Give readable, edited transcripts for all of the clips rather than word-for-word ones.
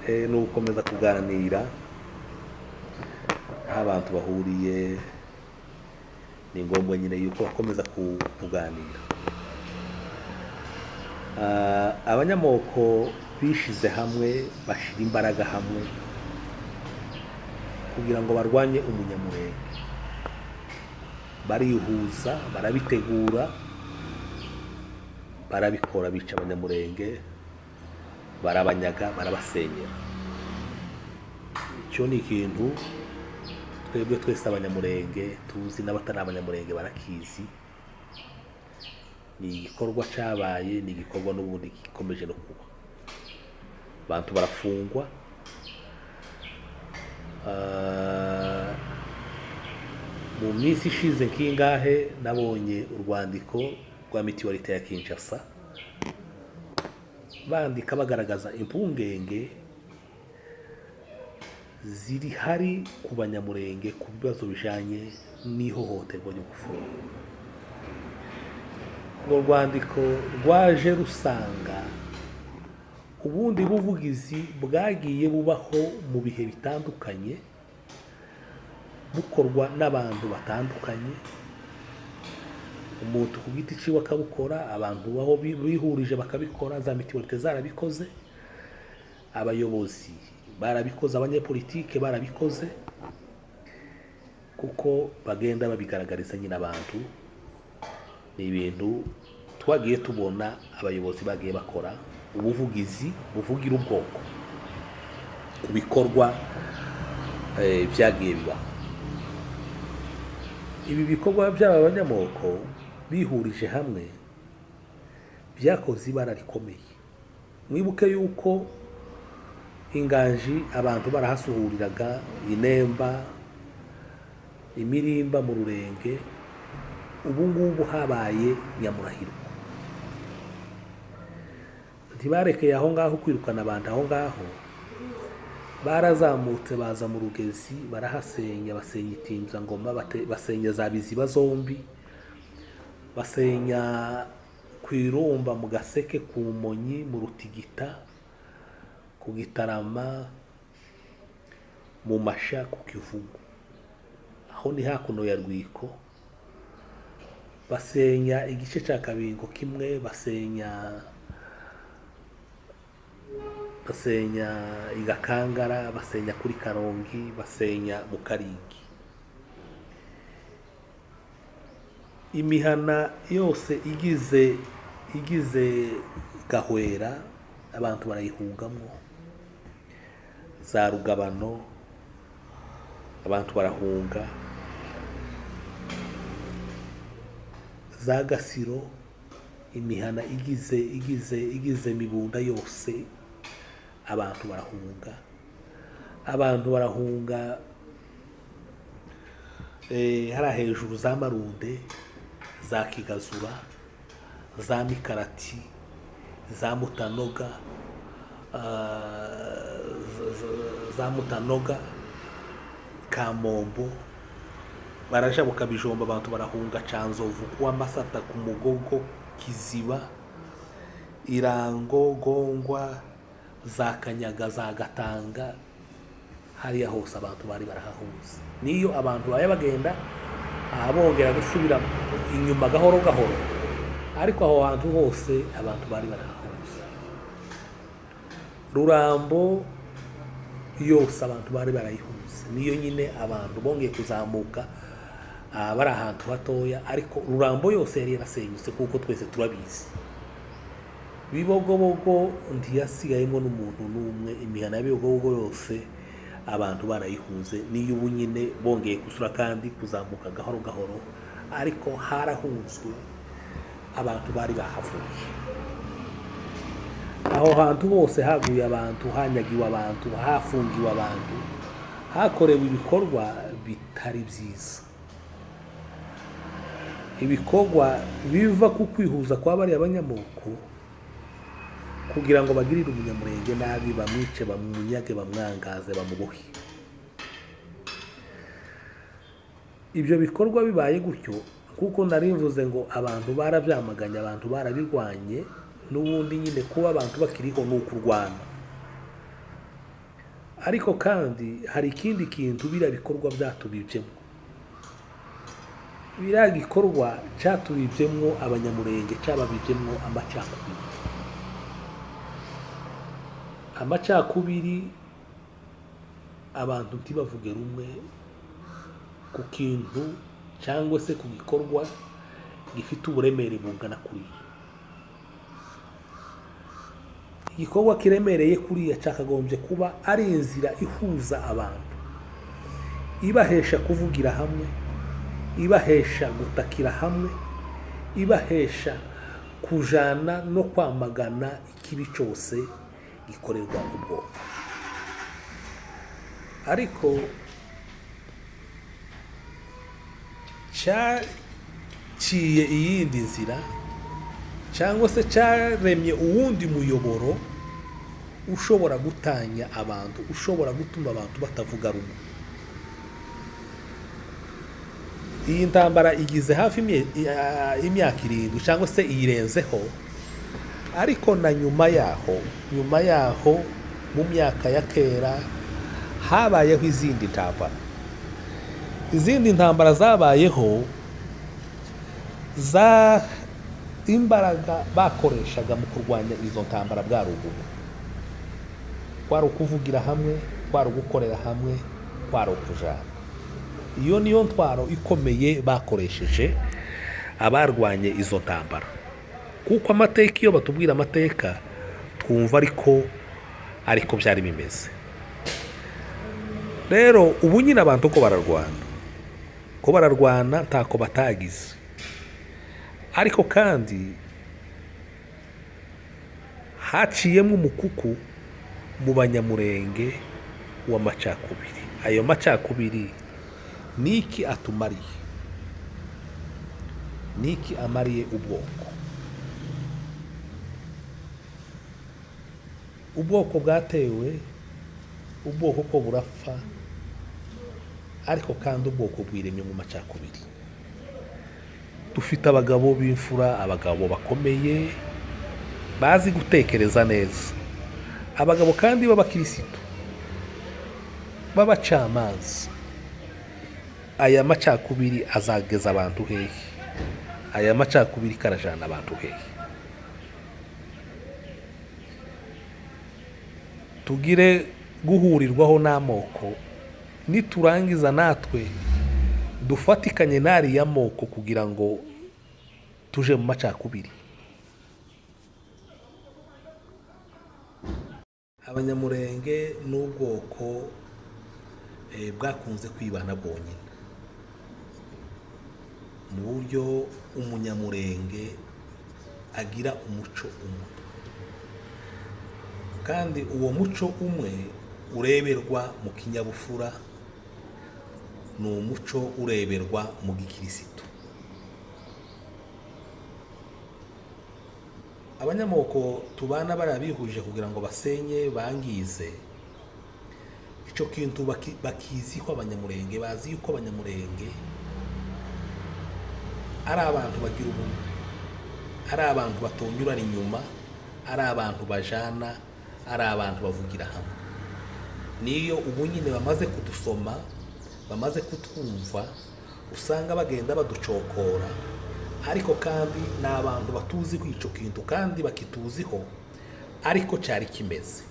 ni ugukomeza kuganira aho abantu bahuriye. Ni ngombwa nyine yuko bakomeza kuganira. Abanyamoko bishize hamwe, bashyira imbaraga hamwe kugira ngo barwanye umunyamurenge. Barihuza, barabitegura, barabikora, bica abanyamurenge, barabanyaga, barabasenyera. Icyo ni ikintu twebwe twese abanyamurenge tuzi, n'abatari abanyamurenge barakizi. Ni igikorwa cyabaye, ni igikorwa n'ubundi gikomeje no kuba. Abantu barafungwa, mu minsi ishize nk'ingahe nabonye urwandiko rwa mituwalite ya Kinshasa bandika bagaragaza impungenge ziri hari ku banyamurenge ku bibazo bijanye n'ihohoterwa ryo gufungwa. Urwo rwandiko rwaje rusanga ubundi buvugizi bwagiye bubaho mu bihe bitandukanye, bukorwa n'abantu batandukanye. Umuntu ku giti ciwe akabukora, abantu aho bihurije bakabikora, za mituwalite zarabikoze, abayobozi barabikoze, abanyepolitike barabikoze, kuko bagenda babigaragariza nyine abantu. Ni ibintu twagiye tubona abayobozi bagiye bakora ubuvugizi buvugira ubwoko ku bikorwa byagiye bibaho. Ibi bikorwa by'aba banyamoko bihurije hamwe byakoze ibara rikomeye. Mwibuke yuko inganji abantu barahasuhuriraga, inemba, imirimba mu Rurenge. Ubu ngubu habaye nyamurahirwa. Ntibarekeye aho ngaho kwirukana abantu aho ngaho, barazamutse baza mu Rugezi, barahasenya, basenya Itinzangoma, basenya za Biziba zombi, basenya ku Irumba, mu Gaseke, ku Monyi, mu Rutigita, ku Gitarama, mu Masha, ku Kivugu. Aho ni hakuno ya Rwiko. Basenya igice cya Kabingo kimwe, basenya Igakangara, basenya kuri Karongi, basenya mu Karigi. Imihana yose igize Gahwera abantu barayihungamo. Za Rugabano abantu barahunga, za Gasiro, imihana igize Mibunda yose abantu barahunga. Hari hejuru za Marunde, za Kigazura, za Mikarati, za Mutanoga, Kamombo, barajabuka Bijomba, abantu barahunga. Canzovu, kuwa Masata, ku Mugogo, Kiziba, Irango, Gongwa, za Kanyaga, za Gatanga, hariya hose abantu bari barahahunze. Niyo abantu baya bagenda bongera gusubira inyuma gahoro gahoro, ariko aho hantu hose abantu bari barahahunze. Rurambo yose abantu bari barayihunze. Niyo nyine abantu bongeye kuzamuka bari ahantu hatoya, ariko Rurambo yose yari yarasenyutse kuko twese turabizi. Bibogobogo ntiyasigayemo n'umuntu n'umwe. Imihana y'Ibibogobogo yose abantu barayihunze. Niyo ubu nyine bongeye gusura kandi kuzamuka gahoro gahoro, ariko harahunzwe abantu bari bahavuye. Aho hantu hose haguye abantu, hanyagiwe abantu, hafungiwe abantu, hakorewe ibikorwa bitari byiza. Ibikorwa biva ku kwihuza kwa bari abanyamoko kugira ngo bagirire umunyamurenge nabi, bamwice, bamunyage, bamwangaze, bamubohe. Ibyo bikorwa bibaye gutyo, kuko nari mvuze ngo abantu barabyamaganye, abantu barabirwanye, n'ubundi nyine kuba abantu bakiriho ni ukurwana. ariko kandi hari ikindi kintu biriya bikorwa byatubibyemo. Biriya gikorwa cyatubibyemo abanyamurenge, cyababibyemo amacakubiri. Amacakubiri, abantu ntibavuge rumwe ku kintu cyangwa se ku gikorwa gifite uburemere bungana kuriya. Igikorwa kiremereye kuriya cyakagombye kuba ari inzira ihuza abantu, ibahesha kuvugira hamwe, ibahesha gutakira hamwe, ibahesha kujana no kwamagana ikibi cyose gikorerwa ubwoko. Ariko cyaciye iyindi nzira cyangwa se cyaremye uwundi muyoboro ushobora gutanya abantu, ushobora gutuma abantu batavuga rumwe. Iyi ntambara igize hafi imyaka 7 cyangwa se iyirenzeho, ariko na nyuma yaho mu myaka ya kera habayeho izindi ntambara. Izindi ntambara zabayeho imbaraga bakoreshaga mu kurwanya izo ntambara bwari ubumwe, kwari ukuvugira hamwe, kwari ugukorera hamwe, kwari ukujana. Iyo niyo ntwaro ikomeye bakoresheje abarwanye izo ntambara, kuko amateka, iyo batubwira amateka twumva ariko byari bimeze. Rero ubu nyine abantu ko bararwana ntako batagize, ariko kandi haciyemo umukuku mu banyamurenge w'amacakubiri. Ayo macakubiri niki atumariye? Niki amariye ubwoko? Ubwoko bwatewe, ubwoko ko burapfa, ariko kandi ubwoko bwiremye mu macakubiri. Dufite abagabo b'imfura, abagabo bakomeye bazi gutekereza neza, abagabo kandi b'abakirisitu, b'abacamanza. Aya macakubiri azageza abantu hehe? Aya macakubiri karajana abantu hehe? Tugire guhurirwaho n'amoko, niturangiza natwe dufatikanye n'ariya moko kugira ngo tuje mu macakubiri. Abanyamurenge n'ubwoko bwakunze kwibana bwonyine, mu buryo umunyamurenge agira umuco umwe, kandi uwo muco umwe ureberwa mu kinyabufura, ni umuco ureberwa mu gikirisitu. Abanyamoko tubana barabihuje kugira ngo basenye, bangize icyo kintu bakiziho. Abanyamurenge bazi yuko abanyamurenge ari abantu bagira ubumwe, ari abantu batonyurana inyuma, ari abantu bajana, ari abantu bavugira hamwe. Niyo ubu nyine bamaze kudusoma, bamaze kutwumva, usanga bagenda baducokora, ariko kandi ni abantu batuzi kw'icyo kintu kandi bakituziho ariko cyari kimeze.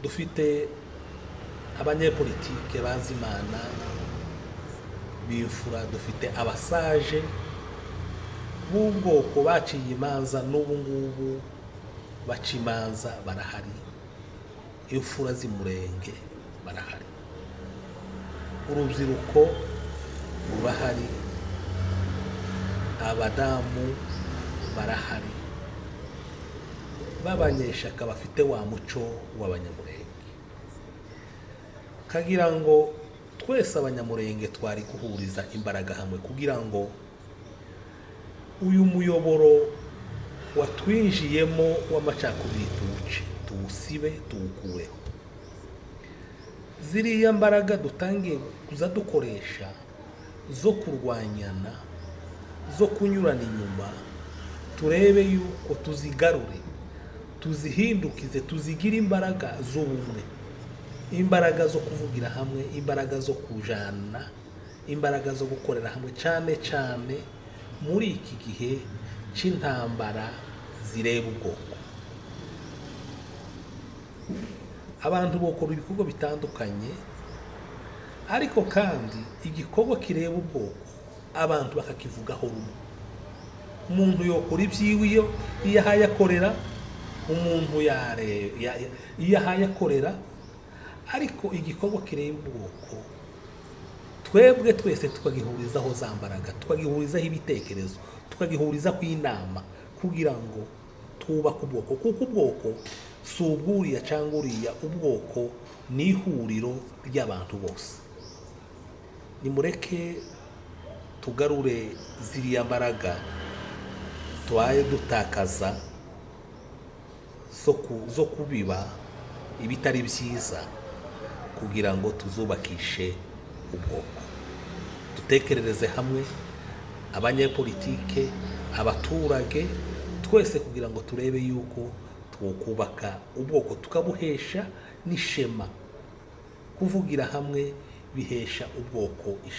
Dufite abanyepolitike bazi Imana b'imfura, dufite abasaje b'ubwoko baciye imanza, n'ubu ngubu baca imanza barahari. Imfura z'Umurenge barahari, urubyiruko rurahari, abadamu barahari, b'abanyeshaka bafite wa muco w'abanyamurenge. Kagira ngo twese abanyamurenge twari guhuriza imbaraga hamwe kugira ngo uyu muyoboro watwinjiyemo w'amacakubiri tuwuce, tuwusibe, tuwukureho. Ziriya mbaraga dutangiye kuza dukoresha zo kurwanyana, zo kunyurana inyuma, turebe yuko tuzigarure, tuzihindukize, tuzigire imbaraga z'ubumwe, imbaraga zo kuvugira hamwe, imbaraga zo kujana, imbaraga zo gukorera hamwe, cyane cyane muri iki gihe cy'intambara zireba ubwoko. Abantu bokora ibikorwa bitandukanye, ariko kandi igikorwa kireba ubwoko abantu bakakivugaho rumwe. Umuntu yokora ibyiwe iyo ahaye akorera, umuntu iyo ahaye akorera, ariko igikorwa kireba ubwoko twebwe twese tukagihurizaho za mbaraga, tukagihurizaho ibitekerezo, tukagihurizaho inama, kugira ngo twubake ubwoko. Kuko ubwoko si ubwuriya cyangwa uriya, ubwoko ni ihuriro ry'abantu bose. Nimureke tugarure ziriya mbaraga twaye dutakaza zo kubiba ibitari byiza, kugira ngo tuzubakishe ubwoko. Dutekerereze hamwe, abanyepolitike, abaturage, twese, kugira ngo turebe yuko twokubaka ubwoko tukabuhesha n'ishema. Kuvugira hamwe bihesha ubwoko ishema.